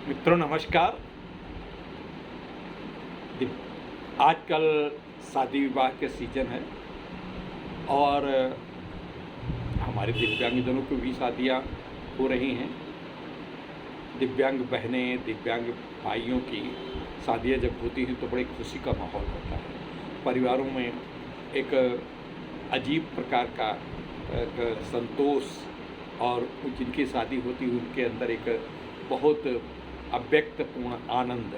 मित्रों नमस्कार। आजकल शादी विवाह के सीजन है और हमारे दिव्यांगजनों की भी शादियां हो रही हैं। दिव्यांग बहनें, दिव्यांग भाइयों की शादियां जब होती हैं तो बड़ी खुशी का माहौल होता है। परिवारों में एक अजीब प्रकार का एक संतोष और जिनकी शादी होती है उनके अंदर एक बहुत अव्यक्तपूर्ण आनंद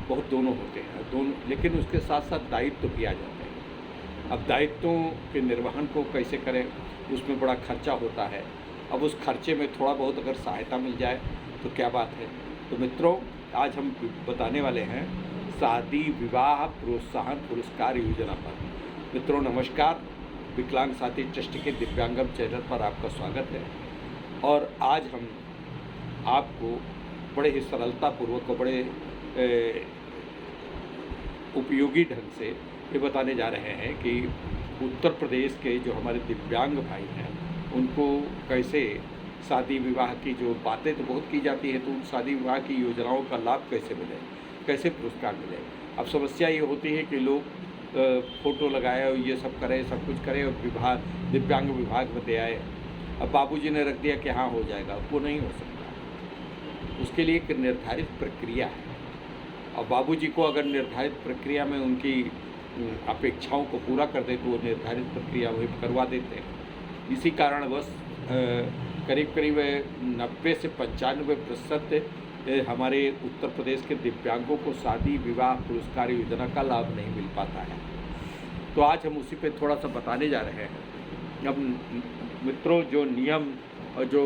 बहुत दोनों होते हैं दोनों, लेकिन उसके साथ साथ दायित्व भी आ जाते हैं। अब दायित्वों के निर्वहन को कैसे करें, उसमें बड़ा खर्चा होता है। अब उस खर्चे में थोड़ा बहुत अगर सहायता मिल जाए तो क्या बात है। तो मित्रों, आज हम बताने वाले हैं शादी विवाह प्रोत्साहन पुरस्कार योजना पर। मित्रों नमस्कार, विकलांग साथी ट्रस्ट के दिव्यांगम चैनल पर आपका स्वागत है। और आज हम आपको बड़े ही सरलतापूर्वक और बड़े उपयोगी ढंग से ये बताने जा रहे हैं कि उत्तर प्रदेश के जो हमारे दिव्यांग भाई हैं उनको कैसे शादी विवाह की जो बातें तो बहुत की जाती है, तो उन शादी विवाह की योजनाओं का लाभ कैसे मिले, कैसे पुरस्कार मिले। अब समस्या ये होती है कि लोग फ़ोटो लगाए और ये सब करें, सब कुछ करें और दिव्यांग विभाग में दे आए। अब बाबूजी ने रख दिया कि हाँ हो जाएगा, वो नहीं हो सकता। उसके लिए एक निर्धारित प्रक्रिया है और बाबूजी को अगर निर्धारित प्रक्रिया में उनकी अपेक्षाओं को पूरा कर दे तो वो निर्धारित प्रक्रिया वही करवा देते हैं। इसी कारणवश करीब करीब 90 से 95% हमारे उत्तर प्रदेश के दिव्यांगों को शादी विवाह पुरस्कार योजना का लाभ नहीं मिल पाता है। तो आज हम उसी पे थोड़ा सा बताने जा रहे हैं। अब मित्रों, जो नियम और जो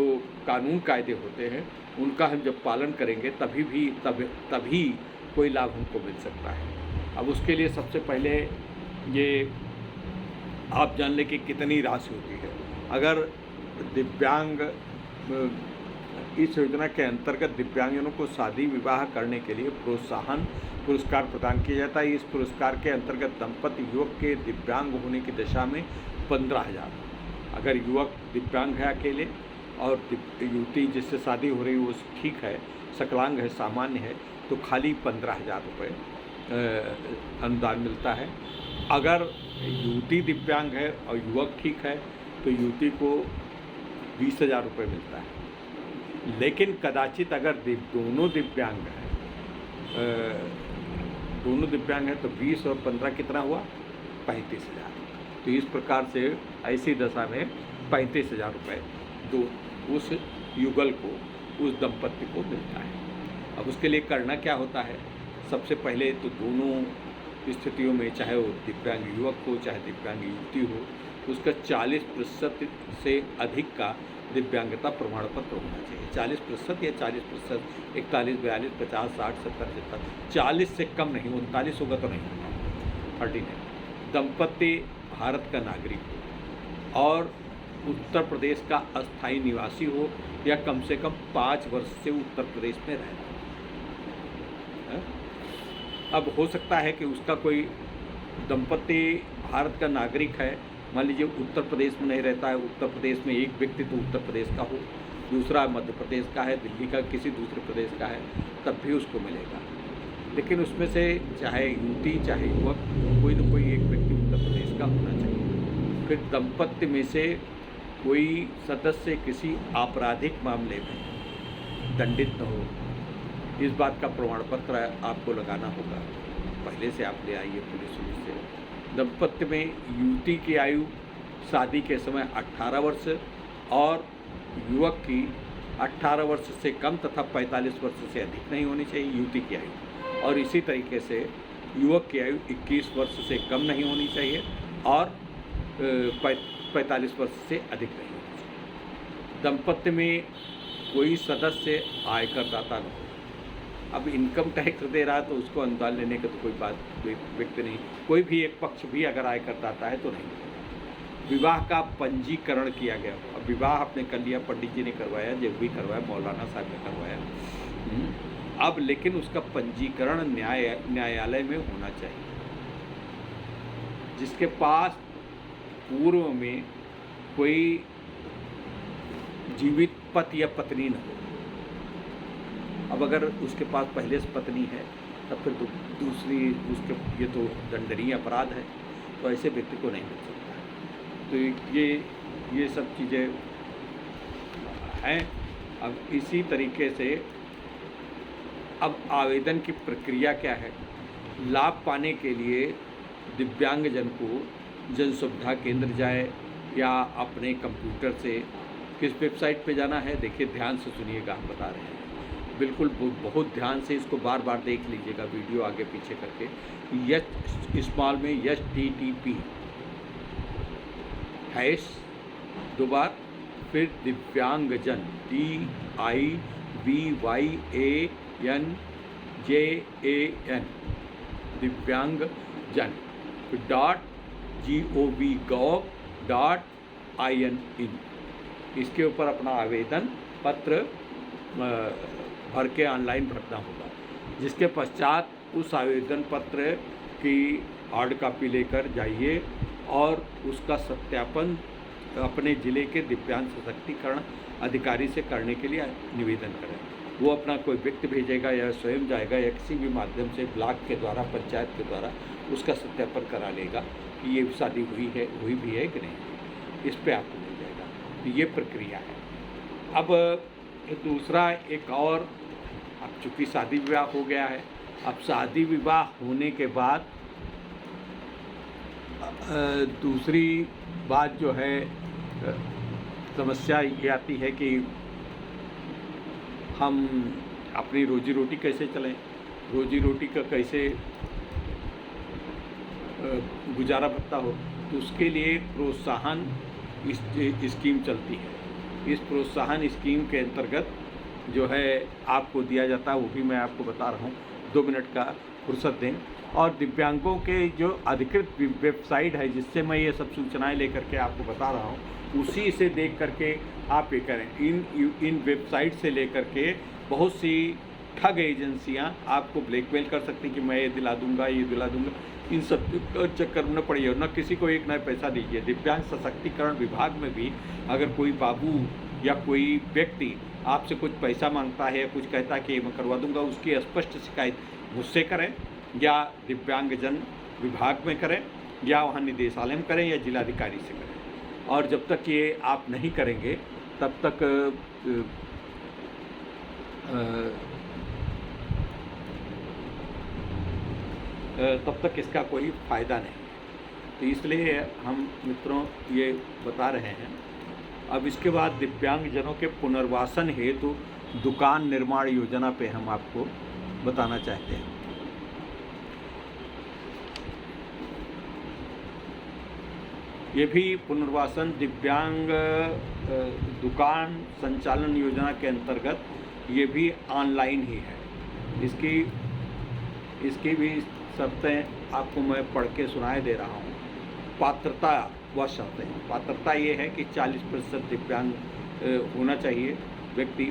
कानून कायदे होते हैं उनका हम जब पालन करेंगे तभी कोई लाभ हमको मिल सकता है। अब उसके लिए सबसे पहले ये आप जान लें कि कितनी राशि होती है। अगर दिव्यांग इस योजना के अंतर्गत दिव्यांगजनों को शादी विवाह करने के लिए प्रोत्साहन पुरस्कार प्रदान किया जाता है। इस पुरस्कार के अंतर्गत दंपति युवक के दिव्यांग होने की दशा में 15,000, अगर युवक दिव्यांग है अकेले और युवती जिससे शादी हो रही है वो ठीक है, सकलांग है, सामान्य है, तो खाली 15,000 रुपये अनुदान मिलता है। अगर युवती दिव्यांग है और युवक ठीक है तो युवती को 20,000 रुपये मिलता है। लेकिन कदाचित अगर दोनों दिव्यांग हैं तो 20 और 15 कितना हुआ, 35,000। तो इस प्रकार से ऐसी दशा में 35,000 रुपये दो उस युगल को, उस दंपत्ति को मिलता है। अब उसके लिए करना क्या होता है, सबसे पहले तो दोनों स्थितियों में, चाहे वो दिव्यांग युवक हो चाहे दिव्यांग युवती हो, उसका 40% से अधिक का दिव्यांगता प्रमाण पत्र होना चाहिए। 40% या 40%, 41, 42, 50, 60, 70, 70, 40 से कम नहीं। 39 होगा तो नहीं होगा। 39 दंपत्ति भारत का नागरिक हो और उत्तर प्रदेश का अस्थायी निवासी हो या कम से कम 5 वर्ष से उत्तर प्रदेश में रहना है। अब हो सकता है कि उसका कोई दंपत्ति भारत का नागरिक है, मान लीजिए उत्तर प्रदेश में नहीं रहता है, उत्तर प्रदेश में एक व्यक्ति तो उत्तर प्रदेश का हो, दूसरा मध्य प्रदेश का है, दिल्ली का किसी दूसरे प्रदेश का है, तब भी उसको मिलेगा। लेकिन उसमें से चाहे युवती चाहे युवक, कोई न कोई एक व्यक्ति उत्तर प्रदेश का होना चाहिए। फिर दंपत्ति में से कोई सदस्य किसी आपराधिक मामले में दंडित न हो, इस बात का प्रमाण पत्र आपको लगाना होगा। पहले से आप ले आइए पुलिस से। दंपत्ति में युवती की आयु शादी के समय 18 वर्ष और युवक की 18 वर्ष से कम तथा 45 वर्ष से अधिक नहीं होनी चाहिए युवती की आयु। और इसी तरीके से युवक की आयु 21 वर्ष से कम नहीं होनी चाहिए और 45 वर्ष से अधिक नहीं होनी चाहिए। दंपत्ति में कोई सदस्य आयकरदाता न हो। अब इनकम टैक्स दे रहा है तो उसको अनुदान लेने का तो कोई व्यक्ति नहीं, कोई भी एक पक्ष भी अगर आयकरदाता है तो नहीं। विवाह का पंजीकरण किया गया। अब विवाह आपने कर लिया, पंडित जी ने करवाया, जब भी करवाया, मौलाना साहब ने करवाया। अब लेकिन उसका पंजीकरण न्यायालय में होना चाहिए। जिसके पास पूर्व में कोई जीवित पति या पत्नी न हो, अब अगर उसके पास पहले से पत्नी है तब फिर दूसरी उसके ये तो दंडनीय अपराध है, तो ऐसे व्यक्ति को नहीं मिल सकता है। तो ये सब चीज़ें हैं। अब इसी तरीके से अब आवेदन की प्रक्रिया क्या है? लाभ पाने के लिए दिव्यांगजन को जन सुविधा केंद्र जाए या अपने कंप्यूटर से किस वेबसाइट पे जाना है, देखिए ध्यान से सुनिएगा, हम बता रहे हैं बिल्कुल बहुत ध्यान से, इसको बार बार देख लीजिएगा वीडियो आगे पीछे करके। स्मॉल में HTTP हैश 2 बार, फिर दिव्यांगजन DIVYANJAN दिव्यांगजन .gov.in इसके ऊपर अपना आवेदन पत्र भर के ऑनलाइन भरना होगा, जिसके पश्चात उस आवेदन पत्र की हार्ड कॉपी लेकर जाइए और उसका सत्यापन अपने ज़िले के दिव्यांग सशक्तिकरण अधिकारी से करने के लिए निवेदन करें। वो अपना कोई व्यक्ति भेजेगा या स्वयं जाएगा या किसी भी माध्यम से ब्लॉक के द्वारा, पंचायत के द्वारा उसका सत्यापन करा लेगा कि ये शादी हुई भी है कि नहीं, इस पे आपको मिल जाएगा। तो ये प्रक्रिया है। अब दूसरा एक और, अब चूँकि शादी विवाह हो गया है, अब शादी विवाह होने के बाद दूसरी बात जो है समस्या ये आती है कि हम अपनी रोजी रोटी कैसे चलें, रोजी रोटी का कैसे गुजारा भत्ता हो। तो उसके लिए प्रोत्साहन स्कीम चलती है। इस प्रोत्साहन स्कीम के अंतर्गत जो है आपको दिया जाता है, वो भी मैं आपको बता रहा हूँ, 2 मिनट का फुर्सत दें। और दिव्यांगों के जो अधिकृत वेबसाइट है जिससे मैं ये सब सूचनाएं लेकर के आपको बता रहा हूँ, उसी से देख करके आप ये करें। इन वेबसाइट से लेकर के बहुत सी ठग एजेंसियां आपको ब्लैकमेल कर सकती कि मैं ये दिला दूंगा, ये दिला दूंगा। इन सब चक्कर में न पड़िए, न किसी को एक नया पैसा दीजिए। दिव्यांग सशक्तिकरण विभाग में भी अगर कोई बाबू या कोई व्यक्ति आपसे कुछ पैसा मांगता है या कुछ कहता है कि मैं करवा दूंगा, उसकी स्पष्ट शिकायत मुझसे करें या दिव्यांगजन विभाग में करें या वहाँ निदेशालय में करें या जिलाधिकारी से करें। और जब तक ये आप नहीं करेंगे तब तक इसका कोई फ़ायदा नहीं। तो इसलिए हम मित्रों ये बता रहे हैं। अब इसके बाद दिव्यांगजनों के पुनर्वासन हेतु दुकान निर्माण योजना पे हम आपको बताना चाहते हैं। ये भी पुनर्वासन दिव्यांग दुकान संचालन योजना के अंतर्गत ये भी ऑनलाइन ही है। इसकी भी शर्तें आपको मैं पढ़ के सुनाए दे रहा हूँ। पात्रता व शर्तें। पात्रता ये है कि 40% दिव्यांग होना चाहिए व्यक्ति।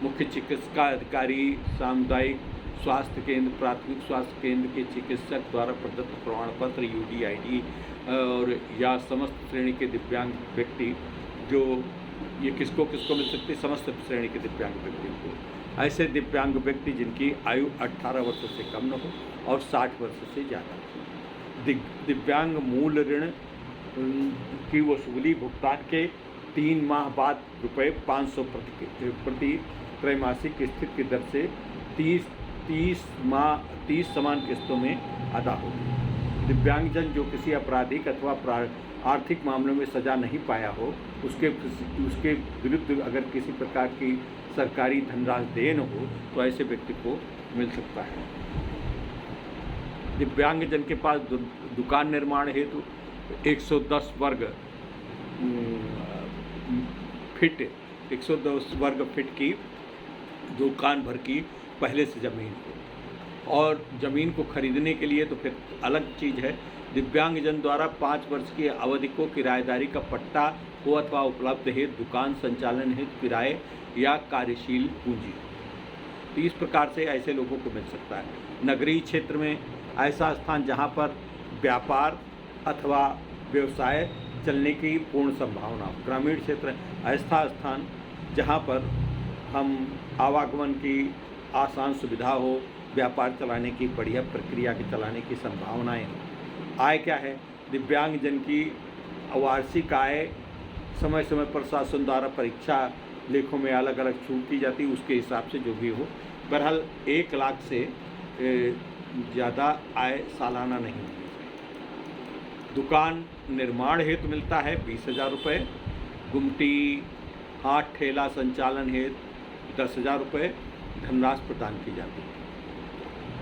मुख्य चिकित्सा अधिकारी, सामुदायिक स्वास्थ्य केंद्र, प्राथमिक स्वास्थ्य केंद्र के चिकित्सक द्वारा प्रदत्त प्रमाण पत्र UDID और या समस्त श्रेणी के दिव्यांग व्यक्ति, जो ये किसको मिल सकती है? समस्त श्रेणी के दिव्यांग व्यक्ति को। ऐसे दिव्यांग व्यक्ति जिनकी आयु 18 वर्ष से कम न हो और 60 वर्ष से ज़्यादा। दिव्यांग मूल ऋण की वसूली भुगतान के 3 माह बाद ₹500 प्रति त्रैमासिक किस्त की दर से 30 समान किस्तों में अदा होगी। दिव्यांगजन जो किसी आपराधिक अथवा आर्थिक मामलों में सजा नहीं पाया हो, उसके विरुद्ध अगर किसी प्रकार की सरकारी धनराशि देन हो तो ऐसे व्यक्ति को मिल सकता है। दिव्यांगजन के पास दुकान निर्माण हेतु 110 वर्ग फीट की दुकान भर की पहले से ज़मीन हो। और ज़मीन को खरीदने के लिए तो फिर अलग चीज़ है। दिव्यांगजन द्वारा 5 वर्ष की अवधि को किराएदारी का पट्टा हो अथवा उपलब्ध है दुकान संचालन हेतु किराए या कार्यशील पूंजी। तो इस प्रकार से ऐसे लोगों को मिल सकता है। नगरीय क्षेत्र में ऐसा स्थान जहां पर व्यापार अथवा व्यवसाय चलने की पूर्ण संभावना हो। ग्रामीण क्षेत्र ऐसा स्थान जहां पर हम आवागमन की आसान सुविधा हो, व्यापार चलाने की, बढ़िया प्रक्रिया के चलाने की संभावनाएं हो। आय क्या है? दिव्यांगजन की वार्षिक आय समय समय पर शासन द्वारा परीक्षा लेखों में अलग अलग छूट की जाती है, उसके हिसाब से जो भी हो। बहरहाल 1 लाख से ज़्यादा आय सालाना नहीं होनी चाहिए। दुकान निर्माण हेतु मिलता है 20,000 रुपये। गुमटी हाट ठेला संचालन हेतु 10,000 रुपये धनराशि प्रदान की जाती है।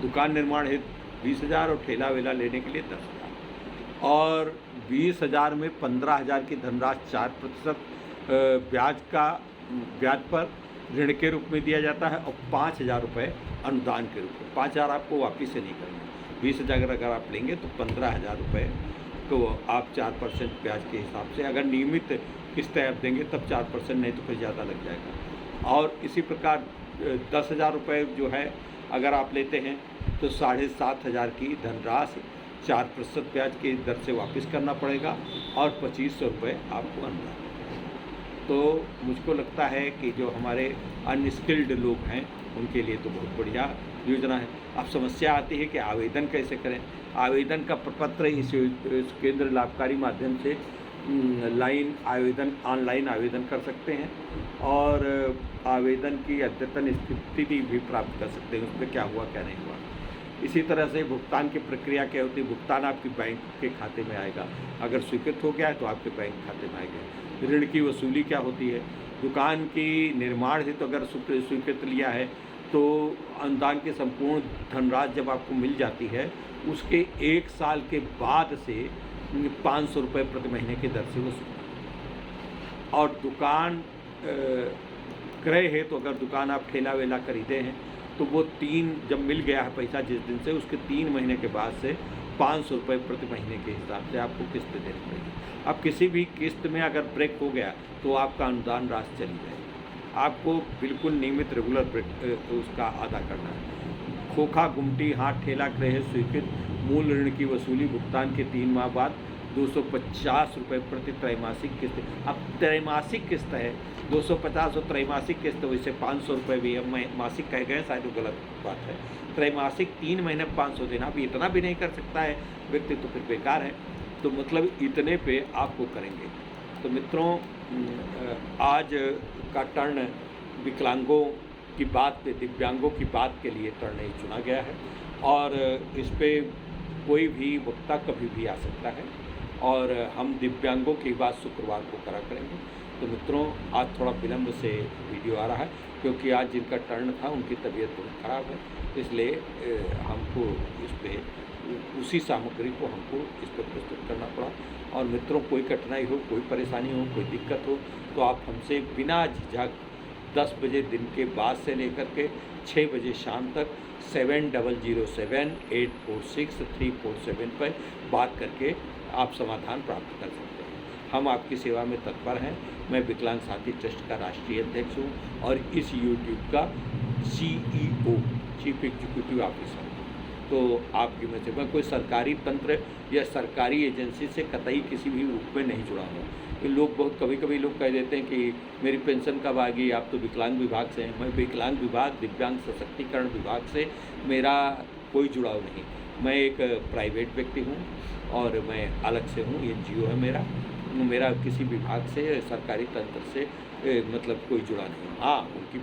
दुकान निर्माण हेतु 20,000 और ठेला वेला लेने के लिए 10,000। और 20,000 में 15,000 की धनराशि 4% ब्याज पर ऋण के रूप में दिया जाता है और 5,000 रुपये अनुदान के रूप में। 5,000 आपको वापिस से नहीं करना। 20,000 अगर आप लेंगे तो 15,000 रुपये तो आप 4% ब्याज के हिसाब से, अगर नियमित किस्तें आप देंगे तब 4%, नहीं तो फिर ज़्यादा लग जाएगा। और इसी प्रकार 10,000 रुपये जो है अगर आप लेते हैं तो 7,500 की धनराशि 4% ब्याज की दर से वापस करना पड़ेगा और 2,500 रुपये आपको अनुदान। तो मुझको लगता है कि जो हमारे अनस्किल्ड लोग हैं उनके लिए तो बहुत बढ़िया योजना है। अब समस्या आती है कि आवेदन कैसे करें। आवेदन का प्रपत्र इस केंद्र लाभकारी माध्यम से ऑनलाइन आवेदन कर सकते हैं और आवेदन की अद्यतन स्थिति भी प्राप्त कर सकते हैं, उसमें क्या हुआ क्या नहीं हुआ। इसी तरह से भुगतान की प्रक्रिया क्या होती है? भुगतान आपके बैंक के खाते में आएगा, अगर स्वीकृत हो गया है तो आपके बैंक खाते में आएगा। ऋण की वसूली क्या होती है? दुकान की निर्माण हेतु अगर स्वीकृत लिया है तो अनुदान की संपूर्ण धनराशि जब आपको मिल जाती है उसके 1 साल के बाद से 500 रुपये प्रति महीने की दर से वसूल। और दुकान क्रय है तो अगर दुकान आप ठेला वेला खरीदे हैं तो वो जब मिल गया है पैसा जिस दिन से, उसके 3 महीने के बाद से 500 रुपये प्रति महीने के हिसाब से आपको किस्त देनी पड़ेगी। अब किसी भी किस्त में अगर ब्रेक हो गया तो आपका अनुदान राशि चली जाएगी। आपको बिल्कुल नियमित रेगुलर ब्रेक उसका अदा करना है। खोखा गुमटी हाट ठेला क्रय स्वीकृत मूल ऋण की वसूली भुगतान के 3 माह बाद 250 रुपये प्रति त्रैमासिक किस्त। अब त्रैमासिक किस्त है 250 और त्रैमासिक किस्त वैसे 500 रुपये भी, अब मैं मासिक कह गए शायद वो गलत बात है। त्रैमासिक 3 महीने 500 देना, भी इतना भी नहीं कर सकता है व्यक्ति तो फिर बेकार है। तो मतलब इतने पे आपको करेंगे। तो मित्रों आज का टर्न विकलांगों की बात पे, दिव्यांगों की बात के लिए टर्न नहीं चुना गया है और इस पर कोई भी वक्ता कभी भी आ सकता है और हम दिव्यांगों की बात शुक्रवार को करा करेंगे। तो मित्रों आज थोड़ा विलम्ब से वीडियो आ रहा है क्योंकि आज जिनका टर्न था उनकी तबीयत बहुत ख़राब है, इसलिए हमको इस पर उसी सामग्री को हमको इस पर प्रस्तुत करना पड़ा। और मित्रों कोई कठिनाई हो, कोई परेशानी हो, कोई दिक्कत हो तो आप हमसे बिना झिझक 10 बजे दिन के बाद से लेकर के 6 बजे शाम तक 7007846347 पर बात करके आप समाधान प्राप्त कर सकते हैं। हम आपकी सेवा में तत्पर हैं। मैं विकलांग साथी ट्रस्ट का राष्ट्रीय अध्यक्ष हूँ और इस यूट्यूब का CEO चीफ एग्जीक्यूटिव ऑफिसर। तो आपकी मैं से मैं कोई सरकारी तंत्र या सरकारी एजेंसी से कतई किसी भी रूप में नहीं जुड़ा हूँ। लोग बहुत कभी लोग कह देते हैं कि मेरी पेंशन कब आ गई, आप तो विकलांग विभाग से हैं। मैं विकलांग विभाग, दिव्यांग सशक्तिकरण विभाग से मेरा कोई जुड़ाव नहीं। मैं एक प्राइवेट व्यक्ति हूँ और मैं अलग से हूँ, NGO है मेरा किसी विभाग से, सरकारी तंत्र से मतलब कोई जुड़ा नहीं। हाँ, उनकी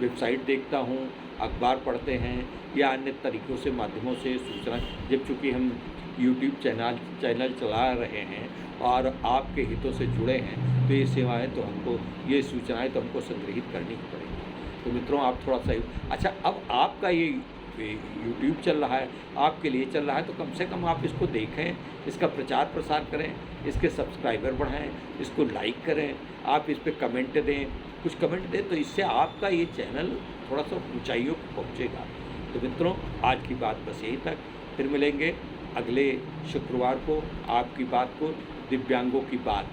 वेबसाइट देखता हूँ, अखबार पढ़ते हैं या अन्य तरीक़ों से माध्यमों से सूचना, जब चूँकि हम YouTube चैनल चला रहे हैं और आपके हितों से जुड़े हैं तो ये सेवाएं तो हमको, ये सूचनाएं तो हमको संग्रहित करनी ही पड़ेगी। तो मित्रों आप थोड़ा सा अच्छा, अब आपका ये YouTube चल रहा है, आपके लिए चल रहा है तो कम से कम आप इसको देखें, इसका प्रचार प्रसार करें, इसके सब्सक्राइबर बढ़ाएं, इसको लाइक करें, आप इस पर कमेंट दें, कुछ कमेंट दें तो इससे आपका ये चैनल थोड़ा सा ऊंचाइयों पर पहुँचेगा। तो मित्रों आज की बात बस यही तक, फिर मिलेंगे अगले शुक्रवार को। आपकी बात को, दिव्यांगों की बात,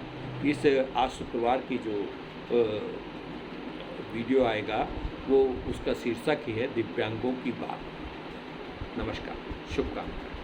इस आज शुक्रवार की जो वीडियो आएगा वो उसका शीर्षक ही है दिव्यांगों की बात। नमस्कार, शुभकामनाएं।